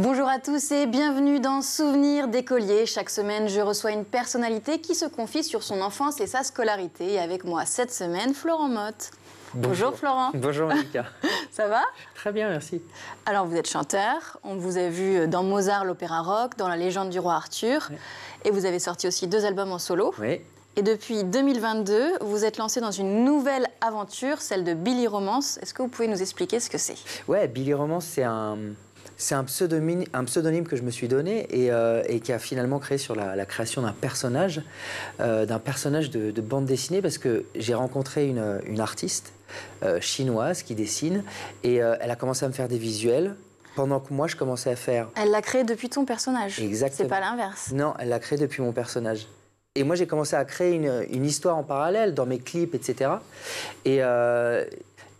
Bonjour à tous et bienvenue dans Souvenirs d'écolier. Chaque semaine, je reçois une personnalité qui se confie sur son enfance et sa scolarité. Et avec moi cette semaine, Florent Motte. Bonjour Florent. Bonjour Monica. Ça va? Très bien, merci. Alors vous êtes chanteur, on vous a vu dans Mozart, l'opéra rock, dans La légende du roi Arthur. Oui. Et vous avez sorti aussi 2 albums en solo. Oui. Et depuis 2022, vous êtes lancé dans une nouvelle aventure, celle de Billy Romance. Est-ce que vous pouvez nous expliquer ce que c'est? Ouais, Billy Romance, c'est un pseudonyme que je me suis donné et qui a finalement créé sur la création d'un personnage de bande dessinée, parce que j'ai rencontré une artiste chinoise qui dessine et elle a commencé à me faire des visuels pendant que moi je commençais à faire... Elle l'a créé depuis ton personnage. Exactement. C'est pas l'inverse. Non, elle l'a créé depuis mon personnage. Et moi j'ai commencé à créer une histoire en parallèle dans mes clips, etc.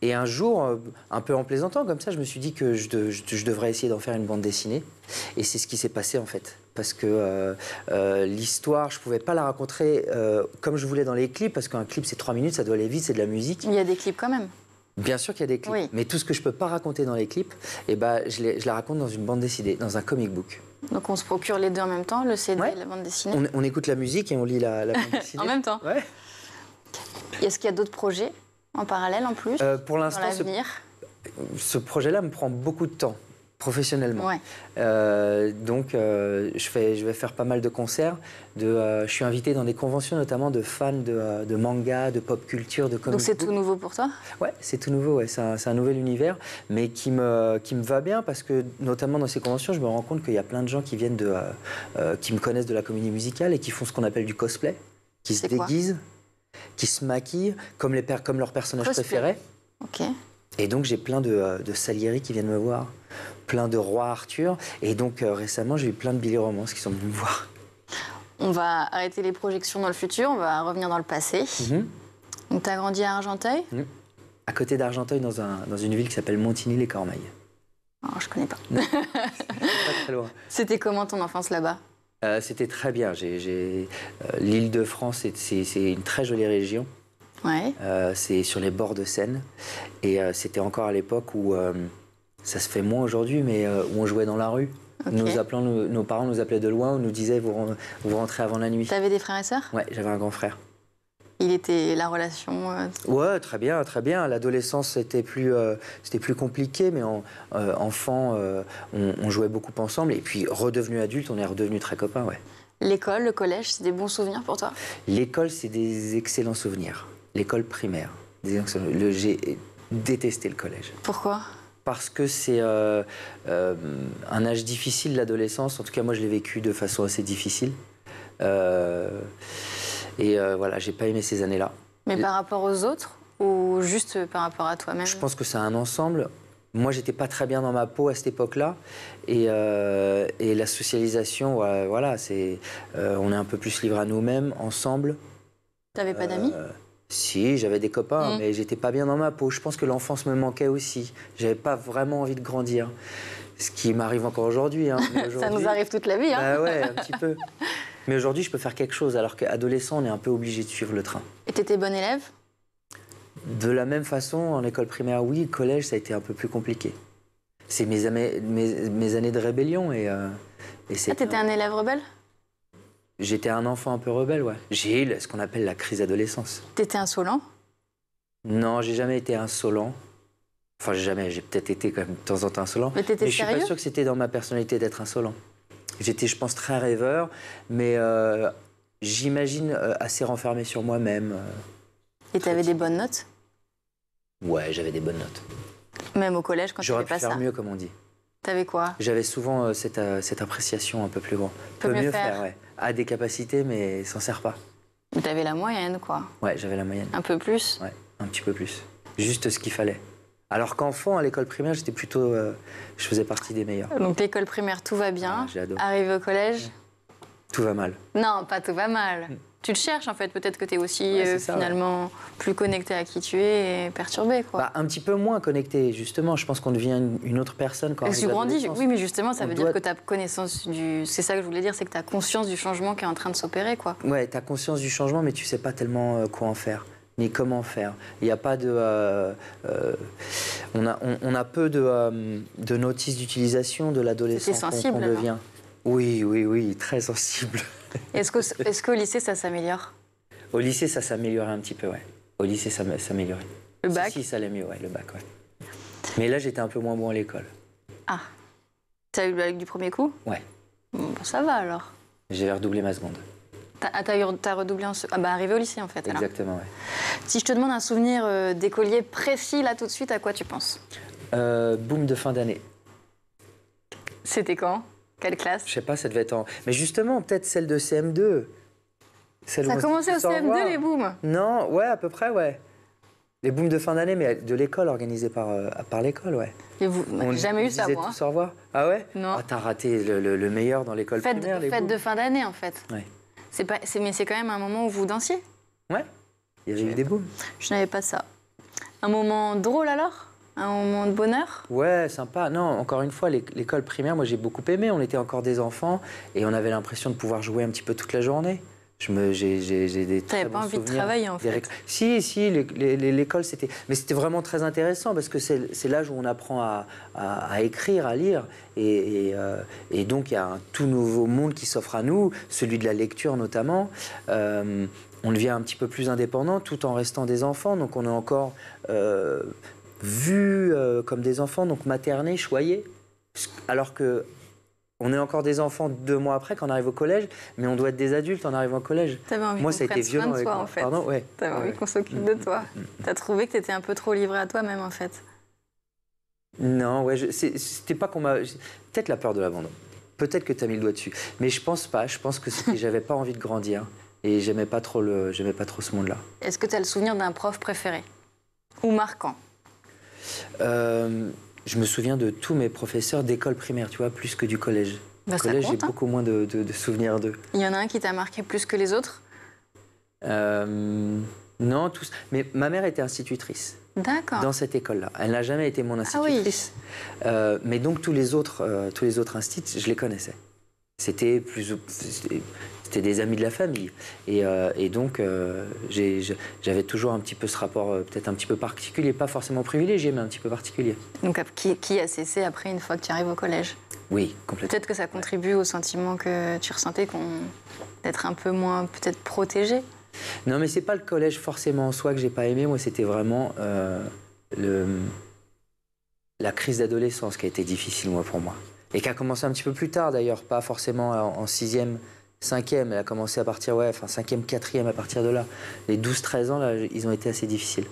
Et un jour, un peu en plaisantant comme ça, je me suis dit que je devrais essayer d'en faire une bande dessinée. Et c'est ce qui s'est passé en fait. Parce que l'histoire, je ne pouvais pas la raconter comme je voulais dans les clips, parce qu'un clip c'est 3 minutes, ça doit aller vite, c'est de la musique. Il y a des clips quand même. Bien sûr qu'il y a des clips, oui. Mais tout ce que je ne peux pas raconter dans les clips, eh ben, je la raconte dans une bande dessinée, dans un comic book. Donc on se procure les deux en même temps, le CD et la bande dessinée. On écoute la musique et on lit la bande dessinée. En même temps. Ouais. Est-ce qu'il y a d'autres projets en parallèle en plus pour l'instant, ce projet-là me prend beaucoup de temps, professionnellement. Ouais. Donc je vais faire pas mal de concerts. Je suis invité dans des conventions, notamment de fans de manga, de pop culture, de comics. Donc c'est tout nouveau pour toi? Ouais, c'est tout nouveau, ouais. C'est un nouvel univers, mais qui me va bien, parce que notamment dans ces conventions, je me rends compte qu'il y a plein de gens qui viennent qui me connaissent de la comédie musicale et qui font ce qu'on appelle du cosplay, qui se déguisent, qui se maquillent comme leurs personnages préférés. Ok. Et donc j'ai plein de Salieri qui viennent me voir, plein de Roi Arthur, et donc récemment j'ai eu plein de Billy Romance qui sont venus me voir. On va arrêter les projections dans le futur, on va revenir dans le passé. Donc tu as grandi à Argenteuil? À côté d'Argenteuil, dans une ville qui s'appelle Montigny-les-Cormeilles. Oh, je connais pas. Non, pas très loin. C'était comment ton enfance là-bas? C'était très bien. L'Île-de-France, c'est une très jolie région. Ouais. C'est sur les bords de Seine. Et c'était encore à l'époque où, ça se fait moins aujourd'hui, mais où on jouait dans la rue. Okay. Nos parents nous appelaient de loin, on nous disait vous rentrez avant la nuit. T'avais des frères et sœurs? Ouais, j'avais un grand frère. Il était la relation Ouais, très bien, très bien. L'adolescence, c'était plus compliqué, mais enfant, on jouait beaucoup ensemble. Et puis, redevenu adulte, on est redevenu très copains, ouais. L'école, le collège, c'est des bons souvenirs pour toi? L'école, c'est des excellents souvenirs. L'école primaire. J'ai détesté le collège. Pourquoi? Parce que c'est un âge difficile, l'adolescence. En tout cas, moi, je l'ai vécu de façon assez difficile. Voilà, j'ai pas aimé ces années-là. Mais par rapport aux autres ou juste par rapport à toi-même? Je pense que c'est un ensemble. Moi, j'étais pas très bien dans ma peau à cette époque-là. Et la socialisation, voilà, on est un peu plus livré à nous-mêmes, ensemble. T'avais pas d'amis? Si, j'avais des copains, mais j'étais pas bien dans ma peau. Je pense que l'enfance me manquait aussi. J'avais pas vraiment envie de grandir. Ce qui m'arrive encore aujourd'hui. Hein. Ça nous arrive toute la vie. Hein. Bah ouais, un petit peu. Mais aujourd'hui, je peux faire quelque chose, alors qu'adolescent, on est un peu obligé de suivre le train. Et t'étais bon élève? De la même façon, en école primaire, oui. Collège, ça a été un peu plus compliqué. C'est mes années de rébellion. T'étais un élève rebelle? J'étais un enfant un peu rebelle, ouais. J'ai eu ce qu'on appelle la crise d'adolescence. T'étais insolent? Non, j'ai jamais été insolent. Enfin, j'ai peut-être été quand même de temps en temps insolent. Mais t'étais sérieux? Je suis pas sûr que c'était dans ma personnalité d'être insolent. J'étais, je pense, très rêveur, mais j'imagine assez renfermé sur moi-même. Et t'avais des bonnes notes? Ouais, j'avais des bonnes notes. Même au collège, quand tu fais pas ça? J'aurais pu faire mieux, comme on dit. T'avais quoi? J'avais souvent cette appréciation un peu plus grande. Peut mieux faire, ouais. A des capacités, mais s'en sert pas. Mais t'avais la moyenne, quoi. Ouais, j'avais la moyenne. Un peu plus? Ouais, un petit peu plus. Juste ce qu'il fallait. Alors qu'enfant, à l'école primaire, j'étais plutôt... je faisais partie des meilleurs. Donc l'école primaire, tout va bien. J'ai adoré. Arrivé au collège? Tout va mal. Non, pas tout va mal. Tu te cherches, en fait. Peut-être que tu es aussi finalement plus connecté à qui tu es et perturbé, quoi. Bah, un petit peu moins connecté, justement. Je pense qu'on devient une autre personne quand on arrive à l'adolescence. Tu grandis, oui, mais justement, ça veut dire que tu as connaissance du... C'est ça que je voulais dire, c'est que tu as conscience du changement qui est en train de s'opérer, quoi. Ouais, tu as conscience du changement, mais tu sais pas tellement quoi en faire. Ni comment faire. Il n'y a pas de... On a peu de notices d'utilisation de l'adolescent sensible, qu'on devient. Oui, très sensible. Est-ce qu'au lycée, ça s'améliore? Au lycée, ça s'améliorait un petit peu, ouais. Au lycée, ça s'améliorait. Le bac? Si, ça allait mieux, ouais, le bac, ouais. Mais là, j'étais un peu moins bon à l'école. Ah, t'as eu le bac du premier coup? Ouais. Bon, ça va alors. J'ai redoublé ma seconde. T'as redoublé arrivé au lycée en fait. Exactement, alors. ouais. Si je te demande un souvenir d'écolier précis là tout de suite, à quoi tu penses? Boom de fin d'année. C'était quand? Quelle classe? Je sais pas, ça devait être en... Mais justement, peut-être celle de CM2. Ça a commencé au CM2 les booms? Non, ouais, à peu près, ouais. Les booms de fin d'année, mais de l'école, organisés par l'école, ouais. Et vous, j'ai jamais eu ça, moi. Tous au revoir. Ah ouais? Non. Ah, t'as raté le meilleur dans l'école primaire, les Fête booms. de fin d'année, en fait. Ouais. Mais c'est quand même un moment où vous dansiez? Ouais, il y avait eu des booms. Je n'avais pas ça. Un moment drôle alors? Un moment de bonheur? Ouais, sympa. Non, encore une fois, l'école primaire, moi j'ai beaucoup aimé. On était encore des enfants et on avait l'impression de pouvoir jouer un petit peu toute la journée. J'ai des très bons souvenirs. T'avais pas envie de travailler en fait? Si, l'école c'était... Mais c'était vraiment très intéressant parce que c'est l'âge où on apprend à écrire, à lire. Et donc il y a un tout nouveau monde qui s'offre à nous, celui de la lecture notamment. On devient un petit peu plus indépendant tout en restant des enfants. Donc on est encore vus comme des enfants, donc maternés, choyés. Alors que... On est encore des enfants 2 mois après quand on arrive au collège, mais on doit être des adultes en arrivant au collège. Moi, ça a été violent avec moi. En fait. Pardon, ouais. T'avais envie qu'on s'occupe de toi. T'as trouvé que t'étais un peu trop livré à toi-même, en fait. Non, ouais, c'était pas qu'on m'a... Peut-être la peur de l'abandon. Peut-être que t'as mis le doigt dessus. Mais je pense pas. Je pense que j'avais pas envie de grandir. Et j'aimais pas trop ce monde-là. Est-ce que t'as le souvenir d'un prof préféré? Ou marquant? Je me souviens de tous mes professeurs d'école primaire, tu vois, plus que du collège. Bah, au collège, j'ai compte, beaucoup moins de souvenirs d'eux. Il y en a un qui t'a marqué plus que les autres? Non, tous. Mais ma mère était institutrice. D'accord. Dans cette école-là. Elle n'a jamais été mon institutrice. Ah oui. Mais donc tous les autres instituts, je les connaissais. C'était des amis de la famille. Et donc, j'avais toujours un petit peu ce rapport, peut-être un petit peu particulier, pas forcément privilégié, mais un petit peu particulier. Donc, qui a cessé après, une fois que tu arrives au collège? Oui, complètement. Peut-être que ça contribue au sentiment que tu ressentais d'être un peu moins, peut-être, protégé? Non, mais c'est pas le collège forcément en soi que j'ai pas aimé. Moi, c'était vraiment la crise d'adolescence qui a été difficile, moi, pour moi. Et qui a commencé un petit peu plus tard, d'ailleurs, pas forcément en 6e, 5e. Elle a commencé à partir, 5e, 4e, à partir de là. Les 12-13 ans, là, ils ont été assez difficiles.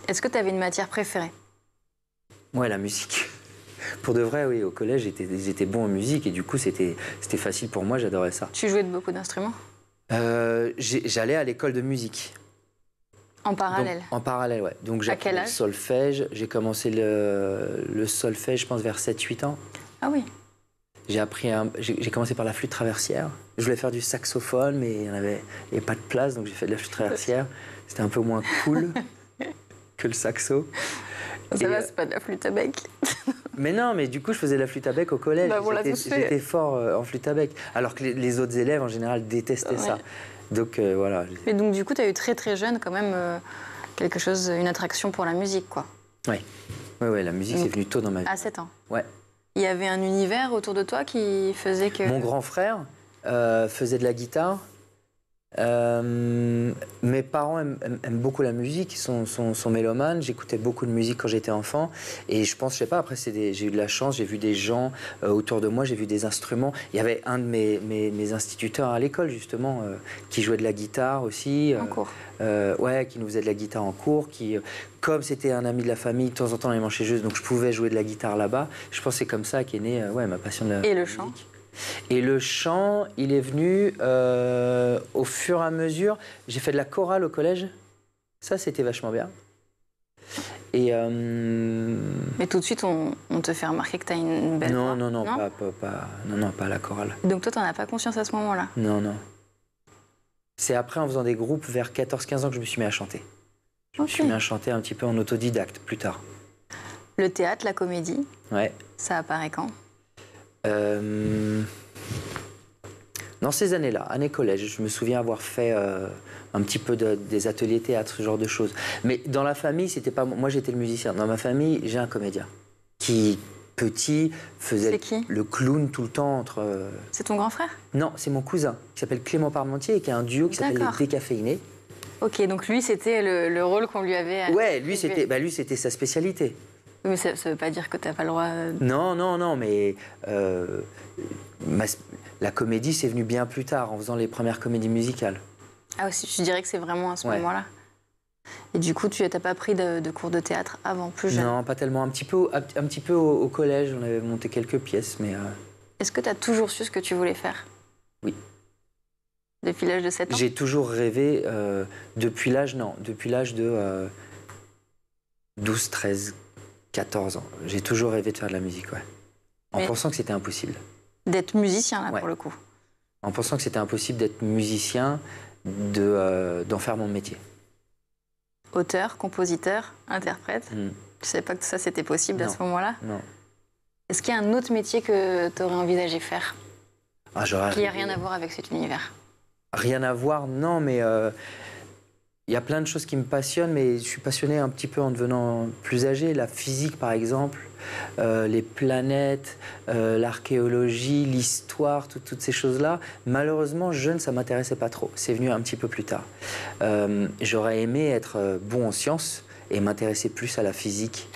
Est-ce que tu avais une matière préférée? Ouais, la musique. Pour de vrai, oui, au collège, j'étais bon en musique et du coup, c'était facile pour moi, j'adorais ça. Tu jouais de beaucoup d'instruments? J'allais à l'école de musique. En parallèle? Donc, en parallèle, ouais. Donc j'ai appris le solfège. J'ai commencé le solfège, je pense, vers 7-8 ans. Ah oui. J'ai commencé par la flûte traversière. Je voulais faire du saxophone, mais il n'y avait pas de place, donc j'ai fait de la flûte traversière. C'était un peu moins cool que le saxo. Ça va, c'est pas de la flûte à bec. Mais non, mais du coup, je faisais de la flûte à bec au collège. Bah, j'étais fort en flûte à bec. Alors que les autres élèves, en général, détestaient ça. Donc, voilà. Mais donc, du coup, tu as eu très, très jeune, quand même, une attraction pour la musique, quoi. Oui. Ouais, la musique, c'est venu tôt dans ma vie. À 7 ans? Ouais. Il y avait un univers autour de toi qui faisait que... Mon grand frère faisait de la guitare. Mes parents aiment beaucoup la musique, ils sont mélomanes. J'écoutais beaucoup de musique quand j'étais enfant. Et je pense, je sais pas, après, j'ai eu de la chance, j'ai vu des gens autour de moi, j'ai vu des instruments. Il y avait un de mes instituteurs à l'école, justement, qui jouait de la guitare aussi. En cours? Ouais, qui nous faisait de la guitare en cours. Comme c'était un ami de la famille, de temps en temps, on allait manger chez eux, donc je pouvais jouer de la guitare là-bas. Je pense que c'est comme ça qu'est née ma passion de la musique. Et le chant? Et le chant, il est venu au fur et à mesure. J'ai fait de la chorale au collège. Ça, c'était vachement bien. Et mais tout de suite, on te fait remarquer que tu as une belle voix. Non, pas la chorale. Donc toi, tu n'en as pas conscience à ce moment-là? Non. C'est après, en faisant des groupes, vers 14-15 ans, que je me suis mis à chanter. Je me suis mis à chanter un petit peu en autodidacte, plus tard. Le théâtre, la comédie, ouais. Ça apparaît quand? Dans ces années-là, année collège, je me souviens avoir fait un petit peu des ateliers théâtre, ce genre de choses. Mais dans la famille, c'était pas moi, j'étais le musicien. Dans ma famille, j'ai un comédien qui, petit, faisait le clown tout le temps entre... C'est ton grand frère? Non, c'est mon cousin, qui s'appelle Clément Parmentier et qui a un duo qui s'appelle Les Décaféinés. Ok, donc lui, c'était le rôle qu'on lui avait... Ouais, lui, c'était sa spécialité. Mais ça ne veut pas dire que tu n'as pas le droit... Non, mais la comédie, c'est venu bien plus tard, en faisant les premières comédies musicales. Ah aussi, je dirais que c'est vraiment à ce moment-là. Et du coup, tu n'as pas pris de cours de théâtre avant, plus jeune? Non, pas tellement. Un petit peu au collège, on avait monté quelques pièces, mais... Est-ce que tu as toujours su ce que tu voulais faire? Oui. Depuis l'âge de 7 ans? J'ai toujours rêvé, depuis l'âge de 12, 13, 14 ans. J'ai toujours rêvé de faire de la musique, ouais. En pensant que c'était impossible. D'être musicien, là, pour le coup? En pensant que c'était impossible d'être musicien, d'en faire mon métier. Auteur, compositeur, interprète. Tu ne savais pas que ça, c'était possible à ce moment-là? Non. Est-ce qu'il y a un autre métier que tu aurais envisagé faire? Qui n'a rien à voir avec cet univers? Rien à voir, non, mais il y a plein de choses qui me passionnent, mais je suis passionné un petit peu en devenant plus âgé. La physique, par exemple, les planètes, l'archéologie, l'histoire, toutes ces choses-là. Malheureusement, jeune, ça ne m'intéressait pas trop. C'est venu un petit peu plus tard. J'aurais aimé être bon en sciences et m'intéresser plus à la physique,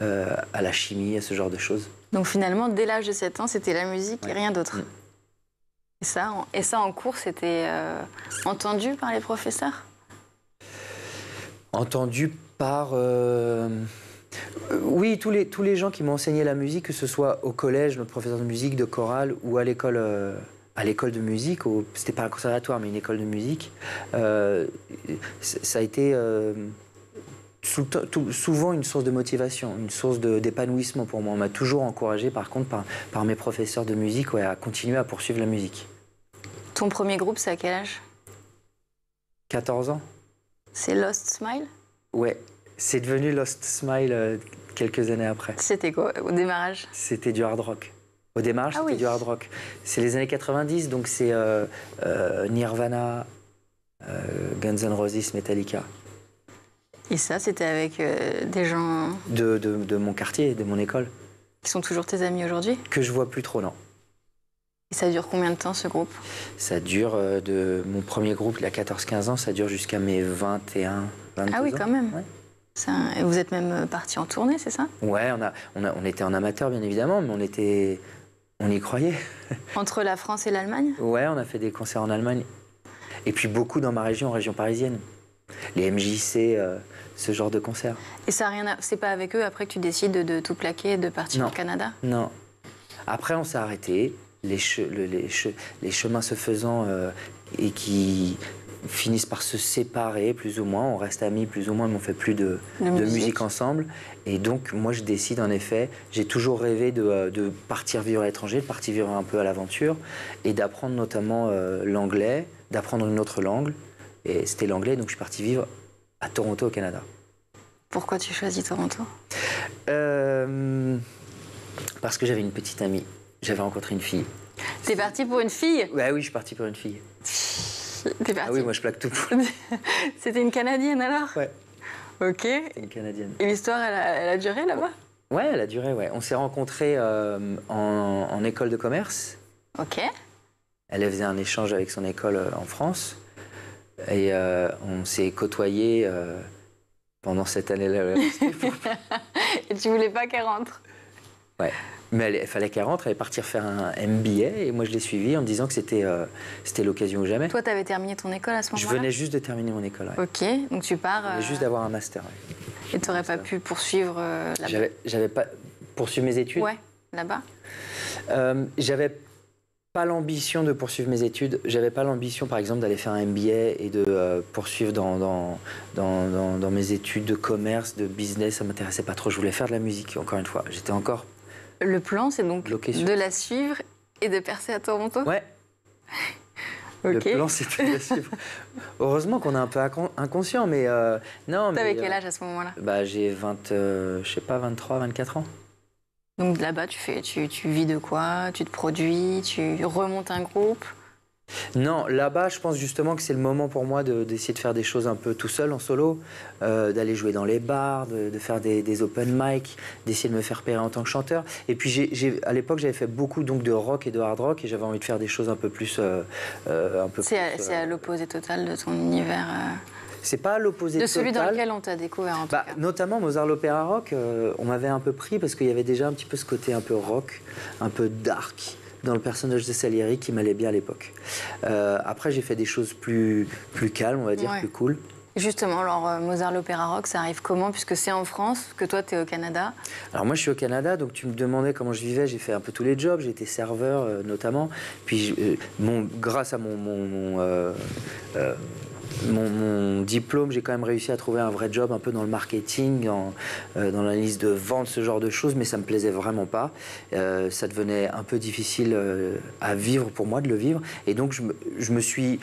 à la chimie, à ce genre de choses. Donc finalement, dès l'âge de 7 ans, c'était la musique et rien d'autre. Et ça, en cours, c'était entendu par les professeurs? Entendu par... Oui, tous les gens qui m'ont enseigné la musique, que ce soit au collège, notre professeur de musique, de chorale, ou à l'école de musique, c'était pas un conservatoire, mais une école de musique, ça a été souvent une source de motivation, une source d'épanouissement pour moi. On m'a toujours encouragé, par contre, par mes professeurs de musique, à continuer à poursuivre la musique. Ton premier groupe, c'est à quel âge? 14 ans. C'est Lost Smile? Ouais, c'est devenu Lost Smile quelques années après. C'était quoi au démarrage? C'était du hard rock. Au démarrage, c'était du hard rock. C'est les années 90, donc c'est Nirvana, Guns N' Roses, Metallica. Et ça, c'était avec des gens... De mon quartier, de mon école. Qui sont toujours tes amis aujourd'hui? Que je vois plus trop, non. Et ça dure combien de temps, ce groupe? Ça dure, mon premier groupe, il a 14-15 ans, ça dure jusqu'à mes 21, 22 ans. Ah oui, quand même. Ouais. Et vous êtes même partis en tournée, c'est ça? Ouais, on était en amateur, bien évidemment, mais on y croyait. Entre la France et l'Allemagne? Ouais, on a fait des concerts en Allemagne. Et puis beaucoup dans ma région parisienne. Les MJC, ce genre de concerts. Et ça a rien à... C'est pas avec eux, après, que tu décides de tout plaquer et de partir au Canada? Non. Après, on s'est arrêté. Les chemins se faisant et qui finissent par se séparer plus ou moins. On reste amis plus ou moins, mais on ne fait plus de musique ensemble. Et donc, moi, je décide en effet, j'ai toujours rêvé de partir vivre à l'étranger, de partir vivre un peu à l'aventure et d'apprendre notamment l'anglais, d'apprendre une autre langue. Et c'était l'anglais, donc je suis parti vivre à Toronto, au Canada. Pourquoi tu choisis Toronto? Parce que j'avais une petite amie. J'avais rencontré une fille. T'es parti pour une fille? Ouais, oui, je suis parti pour une fille. T'es parti? Ah oui, moi je plaque tout. C'était une Canadienne alors? Ouais. Ok. C'était une Canadienne. Et l'histoire, elle a duré là-bas? Ouais, elle a duré, ouais. On s'est rencontrés en école de commerce. Ok. Elle faisait un échange avec son école en France. Et on s'est côtoyés pendant cette année-là. Et tu voulais pas qu'elle rentre? Ouais. Mais il fallait qu'elle rentre, elle allait partir faire un MBA. Et moi, je l'ai suivie en me disant que c'était l'occasion ou jamais. Toi, tu avais terminé ton école à ce moment-là? Je venais juste de terminer mon école. Ouais. Ok, donc tu pars... Je venais juste d'avoir un master. Ouais. Et tu n'aurais pas pu poursuivre là-bas? J'avais pas poursuivre mes études? Ouais, là-bas. J'avais pas l'ambition de poursuivre mes études. J'avais pas l'ambition, par exemple, d'aller faire un MBA et de poursuivre dans mes études de commerce, de business. Ça m'intéressait pas trop. Je voulais faire de la musique, encore une fois. J'étais encore... Le plan, c'est donc de la suivre et de percer à Toronto? Ouais. Okay. Le plan, c'était de la suivre. Heureusement qu'on est un peu inconscient, mais non. T'avais quel âge à ce moment-là? Bah, j'ai 23, 24 ans. Donc là-bas, tu vis de quoi? Tu te produis? Tu remontes un groupe? Non, là-bas, je pense justement que c'est le moment pour moi d'essayer de faire des choses un peu tout seul, en solo, d'aller jouer dans les bars, de faire des open mic, d'essayer de me faire repérer en tant que chanteur. Et puis, à l'époque, j'avais fait beaucoup donc, de rock et de hard rock, et j'avais envie de faire des choses un peu plus... C'est à l'opposé total de ton univers C'est pas l'opposé de total. celui dans lequel on t'a découvert, en tout cas. Notamment Mozart l'Opéra Rock, on m'avait un peu pris parce qu'il y avait déjà un petit peu ce côté un peu rock, un peu dark dans le personnage de Salieri qui m'allait bien à l'époque. Après, j'ai fait des choses plus calmes, on va dire, plus cool. Justement, alors Mozart l'Opéra Rock, ça arrive comment, puisque c'est en France, que toi, tu es au Canada? Alors moi, je suis au Canada, donc tu me demandais comment je vivais. J'ai fait un peu tous les jobs, j'ai été serveur notamment. Puis, grâce à mon diplôme, j'ai quand même réussi à trouver un vrai job un peu dans le marketing, dans l'analyse de vente, ce genre de choses, mais ça me plaisait vraiment pas. Ça devenait un peu difficile à vivre pour moi de le vivre. Et donc, je me suis...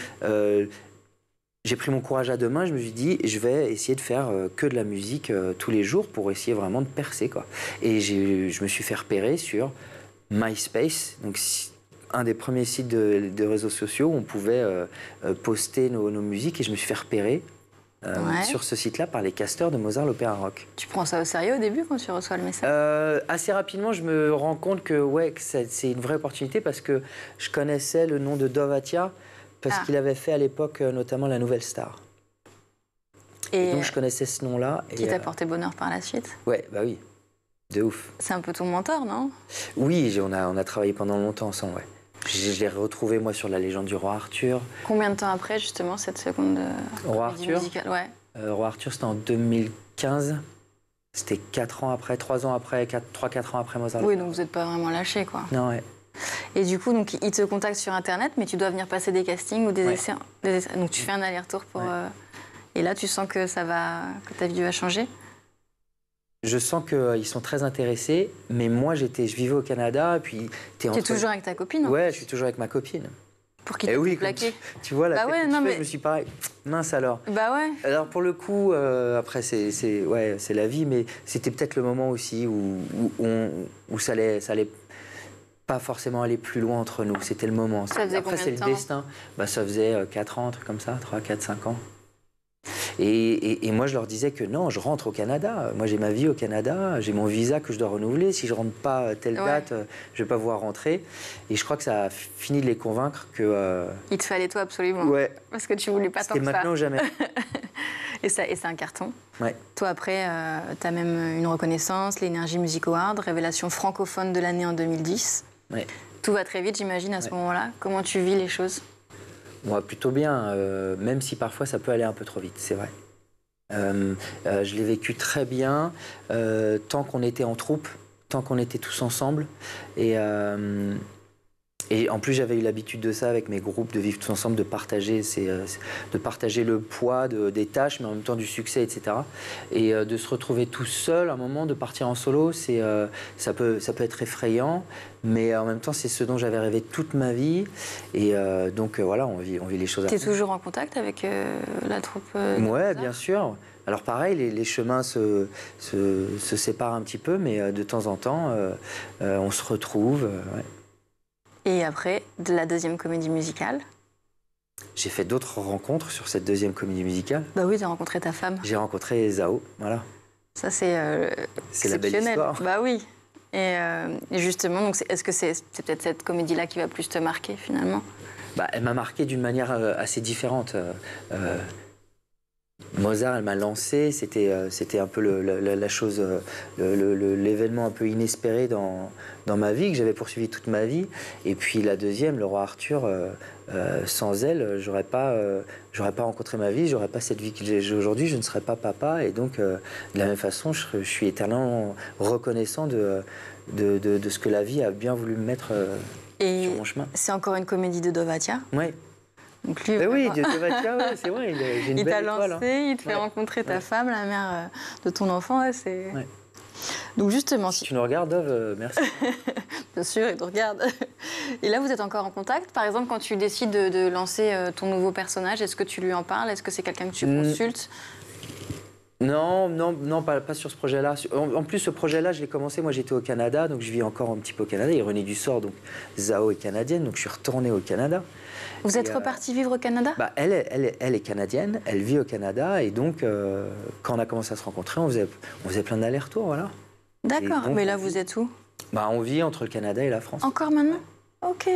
j'ai pris mon courage à deux mains, je me suis dit, je vais essayer de faire que de la musique tous les jours pour essayer vraiment de percer, quoi. Et je me suis fait repérer sur MySpace, donc un des premiers sites de réseaux sociaux où on pouvait poster nos musiques, et je me suis fait repérer sur ce site-là par les casteurs de Mozart l'Opéra Rock. Tu prends ça au sérieux au début quand tu reçois le message? Assez rapidement, je me rends compte que c'est une vraie opportunité parce que je connaissais le nom de Dovatia parce qu'il avait fait à l'époque notamment La Nouvelle Star. Et donc je connaissais ce nom-là. Qui t'a porté bonheur par la suite? Ouais, bah oui, de ouf. C'est un peu ton mentor, non? Oui, on a travaillé pendant longtemps ensemble, ouais. Je l'ai retrouvé, moi, sur La Légende du Roi Arthur. Combien de temps après, justement, cette seconde Roi Arthur musicale? Ouais. Roi Arthur, c'était en 2015. C'était 4 ans après, 3 ans après, 3-4 ans après Mozart. Oui, donc vous n'êtes pas vraiment lâché, quoi. Non, ouais. Et du coup, donc, ils te contactent sur Internet, mais tu dois venir passer des castings ou des essais. Donc tu fais un aller-retour pour... Et là, tu sens que que ta vie va changer? Je sens qu'ils sont très intéressés, mais moi, je vivais au Canada, et puis... Tu es toujours avec ta copine? Ouais, je suis toujours avec ma copine. Pour qui t'es plaqué? Tu vois, la je me suis pareil. Mince alors. Bah ouais. Alors pour le coup, après c'est la vie, mais c'était peut-être le moment aussi où ça allait pas forcément aller plus loin entre nous. C'était le moment. Après c'est le destin. Bah, ça faisait 4 ans, un truc comme ça, 3, 4, 5 ans. Et moi, je leur disais que non, je rentre au Canada. Moi, j'ai ma vie au Canada, j'ai mon visa que je dois renouveler. Si je rentre pas à telle date, je vais pas pouvoir rentrer. Et je crois que ça a fini de les convaincre que... Il te fallait toi, absolument. Ouais. Parce que tu voulais pas tant que ça. C'était maintenant ou jamais. Et c'est un carton. Ouais. Toi, après, tu as même une reconnaissance, l'Energy Music Award, révélation francophone de l'année en 2010. Ouais. Tout va très vite, j'imagine, à ce moment-là. Comment tu vis les choses? Moi, plutôt bien, même si parfois ça peut aller un peu trop vite, c'est vrai. Je l'ai vécu très bien, tant qu'on était en troupe, tant qu'on était tous ensemble. Et en plus, j'avais eu l'habitude de ça avec mes groupes, de vivre tous ensemble, de partager le poids des tâches, mais en même temps du succès, etc. Et de se retrouver tout seul, à un moment, de partir en solo, ça peut être effrayant, mais en même temps, c'est ce dont j'avais rêvé toute ma vie. Et donc, voilà, on vit les choses à fond. Tu es toujours en contact avec la troupe Ouais, bien sûr. Alors pareil, les chemins se séparent un petit peu, mais de temps en temps, on se retrouve. Ouais. Et après, de la deuxième comédie musicale? J'ai fait d'autres rencontres sur cette deuxième comédie musicale. Bah oui, tu as rencontré ta femme. J'ai rencontré Zao, voilà. Ça, c'est la belle histoire. Bah oui. Et justement, est-ce que c'est peut-être cette comédie-là qui va plus te marquer, finalement? Bah, elle m'a marqué d'une manière assez différente. Mozart, elle m'a lancé, c'était un peu la chose, l'événement un peu inespéré dans ma vie, que j'avais poursuivi toute ma vie. Et puis la deuxième, le Roi Arthur, sans elle, j'aurais pas rencontré ma vie, j'aurais pas cette vie que j'ai aujourd'hui, je ne serais pas papa. Et donc, de la même façon, je suis éternellement reconnaissant de ce que la vie a bien voulu me mettre sur mon chemin. C'est encore une comédie de Dovatia? Oui. Donc lui, oui, Dovatia, ouais, c'est vrai, j'ai une il belle t'a étoile, lancé, hein. il te fait rencontrer ta femme, la mère de ton enfant. Ouais, c'est... Ouais. Donc justement... Si tu nous regardes, Dove, merci. Bien sûr, il te regarde. Et là, vous êtes encore en contact? Par exemple, quand tu décides de lancer ton nouveau personnage, est-ce que tu lui en parles? Est-ce que c'est quelqu'un que tu consultes? Non, pas sur ce projet-là. En plus, ce projet-là, je l'ai commencé, moi j'étais au Canada, donc je vis encore un petit peu au Canada. Ironie du sort, donc Zao est canadienne, donc je suis retourné au Canada. Vous êtes reparti vivre au Canada? Elle est canadienne, elle vit au Canada, et donc quand on a commencé à se rencontrer, on faisait plein d'allers-rets-retours, voilà. D'accord, mais là vous êtes où? On vit entre le Canada et la France. Encore maintenant? Ok.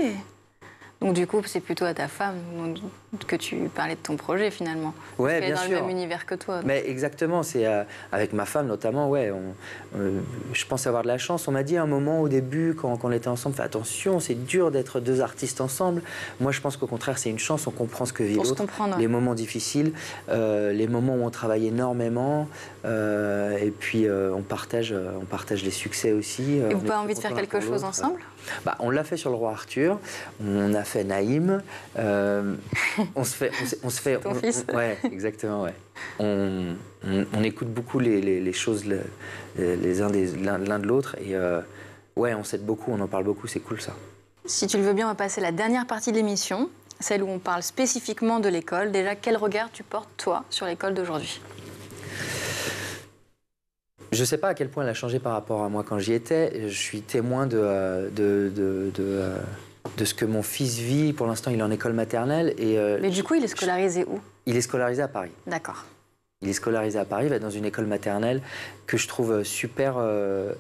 Donc du coup, c'est plutôt à ta femme que tu parlais de ton projet finalement. Ouais, Elle est bien dans sûr. le même univers que toi. Donc. Mais exactement, c'est avec ma femme notamment, ouais. Je pense avoir de la chance. On m'a dit à un moment au début, quand on était ensemble, fais attention, c'est dur d'être deux artistes ensemble. Moi, je pense qu'au contraire, c'est une chance. On comprend ce que vit l'autre. Les moments difficiles, les moments où on travaille énormément, et puis on partage les succès aussi. Et vous n'avez pas envie de faire quelque chose ensemble? On l'a fait sur le roi Arthur. On a fait Naïm. On se fait. Ton fils. Ouais, exactement. Ouais. On écoute beaucoup les choses l'un de l'autre et ouais, on s'aide beaucoup, on en parle beaucoup. C'est cool ça. Si tu le veux bien, on va passer à la dernière partie de l'émission, celle où on parle spécifiquement de l'école. Déjà, quel regard tu portes toi sur l'école d'aujourd'hui? Je ne sais pas à quel point elle a changé par rapport à moi quand j'y étais. Je suis témoin de ce que mon fils vit. Pour l'instant, il est en école maternelle. Mais du coup, il est scolarisé où? Il est scolarisé à Paris. D'accord. Il est scolarisé à Paris, il va dans une école maternelle que je trouve super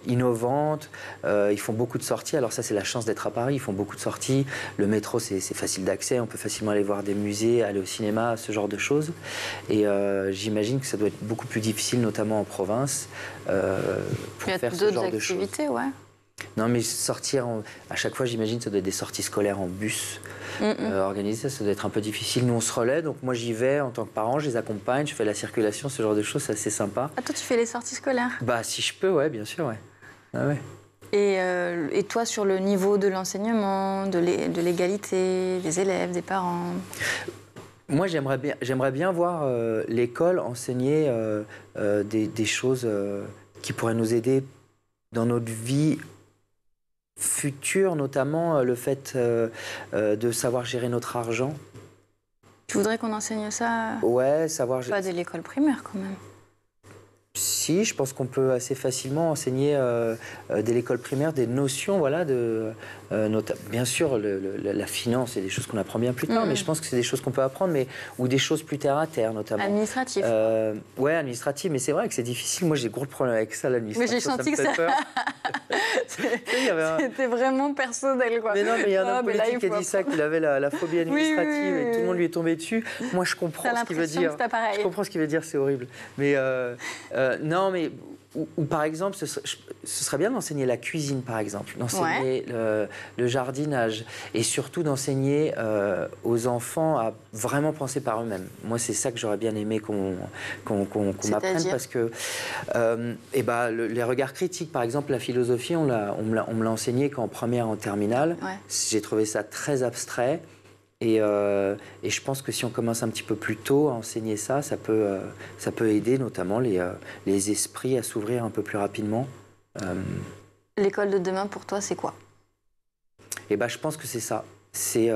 innovante. Ils font beaucoup de sorties. Alors ça, c'est la chance d'être à Paris. Ils font beaucoup de sorties. Le métro, c'est facile d'accès. On peut facilement aller voir des musées, aller au cinéma, ce genre de choses. Et j'imagine que ça doit être beaucoup plus difficile, notamment en province, pour faire ce genre de choses. Il y a d'autres activités, ouais. Non, mais sortir, à chaque fois, j'imagine que ça doit être des sorties scolaires en bus. Organiser ça doit être un peu difficile. Nous, on se relaie, donc moi, j'y vais en tant que parent, je les accompagne, je fais la circulation, ce genre de choses, c'est assez sympa. Ah, toi, tu fais les sorties scolaires? Si je peux, ouais, bien sûr, ouais. Ah, ouais. Et toi, sur le niveau de l'enseignement, de l'égalité, des élèves, des parents? Moi, j'aimerais bien voir l'école enseigner des choses qui pourraient nous aider dans notre vie future, notamment le fait de savoir gérer notre argent. Tu voudrais qu'on enseigne ça? Ouais, savoir... Pas dès l'école primaire, quand même. Si, je pense qu'on peut assez facilement enseigner dès l'école primaire des notions, voilà, bien sûr, la finance, c'est des choses qu'on apprend bien plus tard, mais je pense que c'est des choses qu'on peut apprendre, ou des choses plus terre à terre, notamment. Administratif. Ouais, administratif, mais c'est vrai que c'est difficile. Moi, j'ai gros problème avec ça, l'administration. Mais j'ai senti que c'était vraiment personnel, quoi. Mais non, mais il y a un homme politique qui a dit ça, qu'il avait la phobie administrative et tout le monde lui est tombé dessus. Moi, je comprends ce qu'il veut dire. Je comprends ce qu'il veut dire, c'est horrible. Mais non, mais ou par exemple, ce serait bien d'enseigner la cuisine, par exemple, d'enseigner le jardinage et surtout d'enseigner aux enfants à vraiment penser par eux-mêmes. Moi, c'est ça que j'aurais bien aimé qu'on m'apprenne parce que les regards critiques, par exemple, la philosophie, on me l'a enseigné qu'en première, en terminale. Ouais. J'ai trouvé ça très abstrait. Et je pense que si on commence un petit peu plus tôt à enseigner ça, ça peut aider notamment les esprits à s'ouvrir un peu plus rapidement. L'école de demain, pour toi, c'est quoi? Je pense que c'est ça. C'est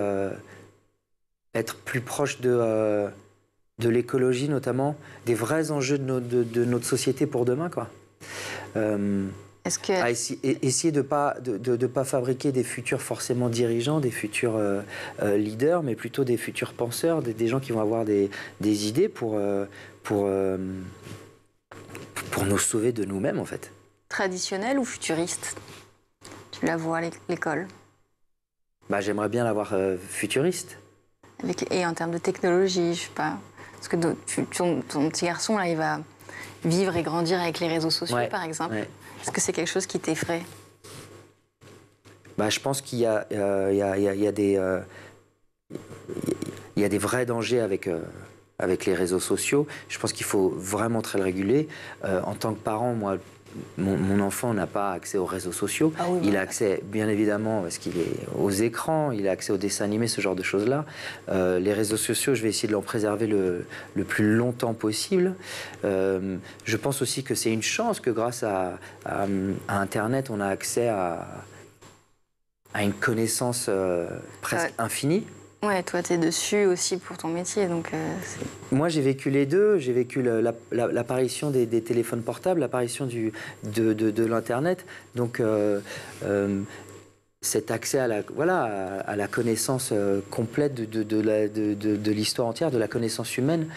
être plus proche de l'écologie, notamment, des vrais enjeux de notre société pour demain, quoi. Essayer de pas fabriquer des futurs forcément dirigeants, des futurs leaders, mais plutôt des futurs penseurs, des gens qui vont avoir des idées pour nous sauver de nous-mêmes, en fait. Traditionnelle ou futuriste? Tu la vois à l'école? J'aimerais bien l'avoir futuriste. Et en termes de technologie, je sais pas. Parce que ton petit garçon, là, il va vivre et grandir avec les réseaux sociaux, par exemple. Ouais. Est-ce que c'est quelque chose qui t'effraie? Je pense qu'il y a des vrais dangers avec les réseaux sociaux. Je pense qu'il faut vraiment très le réguler. En tant que parent, moi, mon enfant n'a pas accès aux réseaux sociaux. Ah oui, il a accès, bien évidemment, parce qu'il est aux écrans, il a accès aux dessins animés, ce genre de choses-là. Les réseaux sociaux, je vais essayer de l'en préserver le plus longtemps possible. Je pense aussi que c'est une chance que grâce à Internet, on a accès à une connaissance presque infinie. Ouais, toi, tu es dessus aussi pour ton métier, donc... Moi, j'ai vécu les deux. J'ai vécu l'apparition des téléphones portables, l'apparition de l'Internet. Donc, cet accès à la connaissance complète de l'histoire entière, de la connaissance humaine,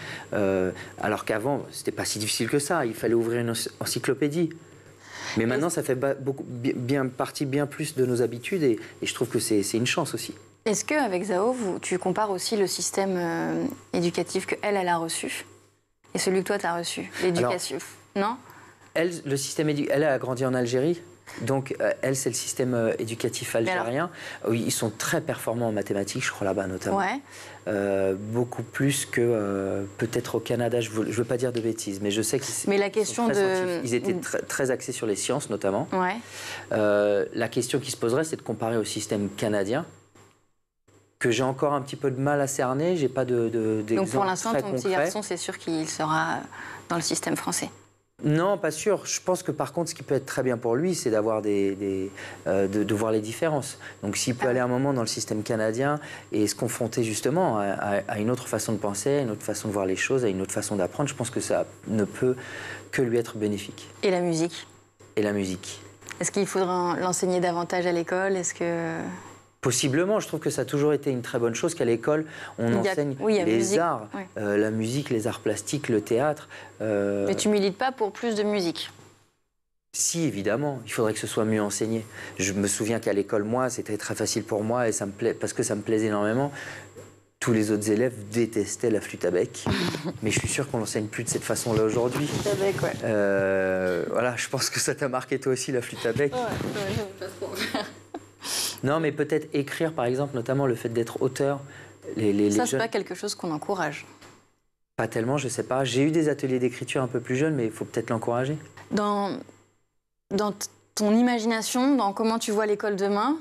alors qu'avant, c'était pas si difficile que ça. Il fallait ouvrir une encyclopédie. Mais maintenant, ça fait partie bien plus de nos habitudes et je trouve que c'est une chance aussi. Est-ce qu'avec Zao, tu compares aussi le système éducatif qu'elle a reçu et celui que toi, tu as reçu, l'éducation, non? Elle a grandi en Algérie. Donc, elle, c'est le système éducatif algérien. Oui, ils sont très performants en mathématiques, je crois, là-bas notamment. Ouais. Beaucoup plus que peut-être au Canada. Je ne veux pas dire de bêtises, mais je sais qu'ils ils étaient très axés sur les sciences, notamment. Ouais. La question qui se poserait, c'est de comparer au système canadien, que j'ai encore un petit peu de mal à cerner. J'ai pas d'exemple très concret. Donc, pour l'instant, ton petit garçon, c'est sûr qu'il sera dans le système français. Non, pas sûr. Je pense que par contre, ce qui peut être très bien pour lui, c'est d'avoir de voir les différences. Donc s'il peut aller un moment dans le système canadien et se confronter justement à une autre façon de penser, à une autre façon de voir les choses, à une autre façon d'apprendre, je pense que ça ne peut que lui être bénéfique. Et la musique? Et la musique. Est-ce qu'il faudra l'enseigner davantage à l'école? Est-ce que... Possiblement, je trouve que ça a toujours été une très bonne chose qu'à l'école, on enseigne les arts, la musique, les arts plastiques, le théâtre. Mais tu milites pas pour plus de musique? Si, évidemment, il faudrait que ce soit mieux enseigné. Je me souviens qu'à l'école, moi, c'était très facile pour moi et parce que ça me plaisait énormément. Tous les autres élèves détestaient la flûte à bec, mais je suis sûr qu'on l'enseigne plus de cette façon-là aujourd'hui. Flûte à bec, ouais. Voilà, je pense que ça t'a marqué toi aussi, la flûte à bec. Ouais, j'aime pas trop. Non, mais peut-être écrire, par exemple, notamment le fait d'être auteur. Ça, c'est pas quelque chose qu'on encourage. Pas tellement, je sais pas. J'ai eu des ateliers d'écriture un peu plus jeunes, mais il faut peut-être l'encourager. Dans ton imagination, dans comment tu vois l'école demain,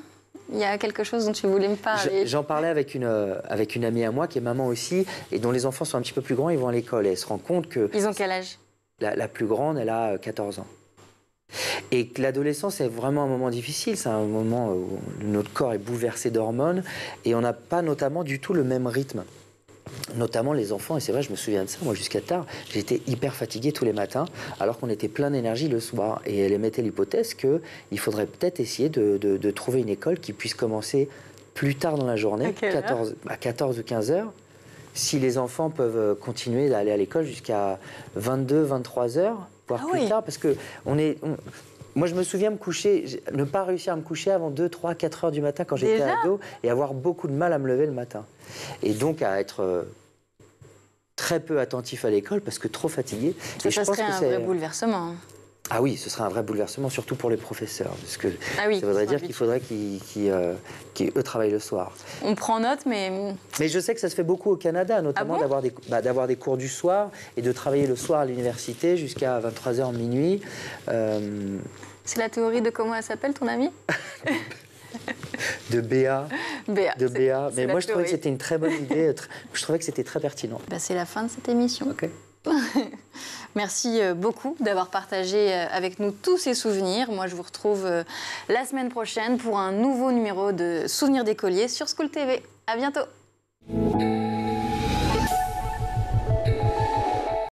il y a quelque chose dont tu voulais me parler? J'en parlais avec une amie à moi qui est maman aussi, et dont les enfants sont un petit peu plus grands, ils vont à l'école. Et elle se rend compte que... Ils ont quel âge? La plus grande, elle a 14 ans. Et que l'adolescence est vraiment un moment difficile, c'est un moment où notre corps est bouleversé d'hormones et on n'a pas notamment du tout le même rythme. Notamment les enfants, et c'est vrai, je me souviens de ça, moi jusqu'à tard, j'étais hyper fatigué tous les matins alors qu'on était plein d'énergie le soir. Et elle émettait l'hypothèse qu'il faudrait peut-être essayer de trouver une école qui puisse commencer plus tard dans la journée, à 14 ou 15 heures. Si les enfants peuvent continuer d'aller à l'école jusqu'à 22, 23 heures, voire plus tard, parce que moi, je me souviens me coucher, ne pas réussir à me coucher avant 2, 3, 4 heures du matin quand j'étais ado et avoir beaucoup de mal à me lever le matin. Et donc à être très peu attentif à l'école parce que trop fatigué. Ça serait un vrai bouleversement. Ah oui, ce serait un vrai bouleversement, surtout pour les professeurs. Parce que ça voudrait dire qu'il faudrait qu'eux travaillent le soir. On prend note, mais... Mais je sais que ça se fait beaucoup au Canada, notamment d'avoir des cours du soir et de travailler le soir à l'université jusqu'à 23h minuit. C'est la théorie de comment elle s'appelle, ton amie? De Béa. De Béa. Mais moi, je trouvais que c'était une très bonne idée. Je trouvais que c'était très pertinent. C'est la fin de cette émission. Ok. Merci beaucoup d'avoir partagé avec nous tous ces souvenirs. Moi, je vous retrouve la semaine prochaine pour un nouveau numéro de Souvenirs d'écoliers sur School TV. À bientôt.